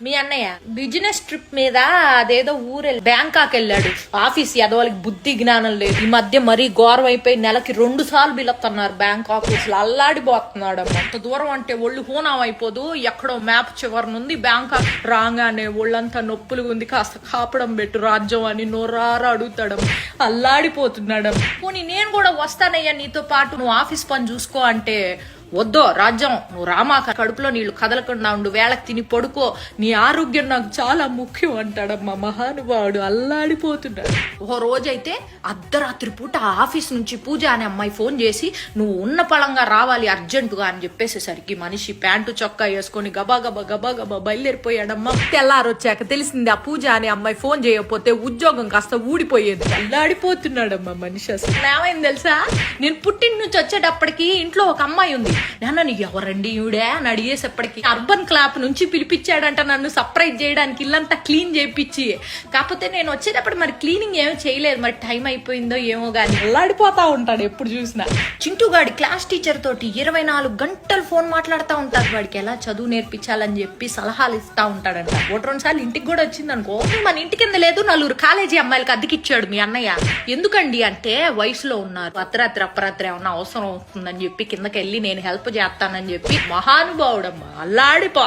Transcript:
మీ అన్నయ్య business trip మీద అదేదో బ్యాంకాక్ వెళ్ళాడు. ఆఫీస్ ఎదవాళ్ళకి బుద్ధి జ్ఞానం లేదు. ఈ మధ్య మరీ ఘోరం అయిపోయి నెలకి 2 సార్లు బిల్లొస్తున్నారు బ్యాంక్ ఆఫీస్ లో. అల్లాడిపోతున్నాడు. అంత దూరం అంటే ఒళ్ళు హూనం అయిపోదు. ఎక్కడో మ్యాప్ చివరి నుండి బ్యాంకాక్ రాగానే ఒళ్ళంతా నొప్పులు ఉంది, కాస్త కాపడం పెట్టు రాజ్యం అని నోరారా అడుగుతాడు. అల్లాడిపోతున్నాడు. పోనీ నేను కూడా వస్తానయ్యా నీతో పాటు, నువ్వు ఆఫీస్ పని చూసుకో అంటే, వద్దో రాజ్యం నువ్వు రామా, కడుపులో నీళ్లు కదలకుండా ఉండు, వేళకు తిని పడుకో, నీ ఆరోగ్యం నాకు చాలా ముఖ్యం అంటాడమ్మా మహానుభావుడు. అల్లాడిపోతున్నాడు. ఓ రోజైతే అర్ధరాత్రి పూట ఆఫీస్ నుంచి పూజ అనే అమ్మాయి ఫోన్ చేసి నువ్వు ఉన్న పళంగా రావాలి అర్జెంటుగా అని చెప్పేసేసరికి మనిషి ప్యాంటు చొక్కా వేసుకొని గబా గబా గబా గబా బయలుదేరిపోయాడమ్మా. తెల్లారొచ్చాక తెలిసింది ఆ పూజ అనే అమ్మాయి ఫోన్ చేయకపోతే ఉద్యోగం కాస్త ఊడిపోయేది. అల్లాడిపోతున్నాడమ్మా మనిషి. అసలు ఏమైంది తెలుసా, నేను పుట్టిన నుంచి వచ్చేటప్పటికి ఇంట్లో ఒక అమ్మాయి ఉంది. నన్ను ఎవరండి ఈవిడే అని అడిగేసేప్పటికి అర్బన్ క్లాప్ నుంచి పిలిపించాడంట నన్ను సర్ప్రైజ్ చేయడానికి, ఇల్లంతా క్లీన్ చేయించి. కాకపోతే నేను వచ్చేటప్పుడు మరి క్లీనింగ్ ఏమీ చేయలేదు, మరి టైం అయిపోయిందో ఏమో గానీ అల్లాడిపోతా ఉంటాడు ఎప్పుడు చూసినా. చింటూగాడి క్లాస్ టీచర్ తోటి 24 గంటలు ఫోన్ మాట్లాడుతూ ఉంటాడు. వాడికి ఎలా చదువు నేర్పించాలని చెప్పి సలహాలు ఇస్తా ఉంటాడంట. 1-2 సార్లు ఇంటికి కూడా వచ్చింది అనుకో. మన ఇంటి కింద లేదు 4 కాలేజీ అమ్మాయిలకి అద్దెకిచ్చాడు మీ అన్నయ్య. ఎందుకండి అంటే వయసులో ఉన్నారు, అర్ధరాత్రి ఏమన్నా అవసరం అవుతుందని చెప్పి కిందకి వెళ్ళి నేను హెల్ప్ చేస్తానని చెప్పి మహానుభావుడమ్మా. అల్లాడిపో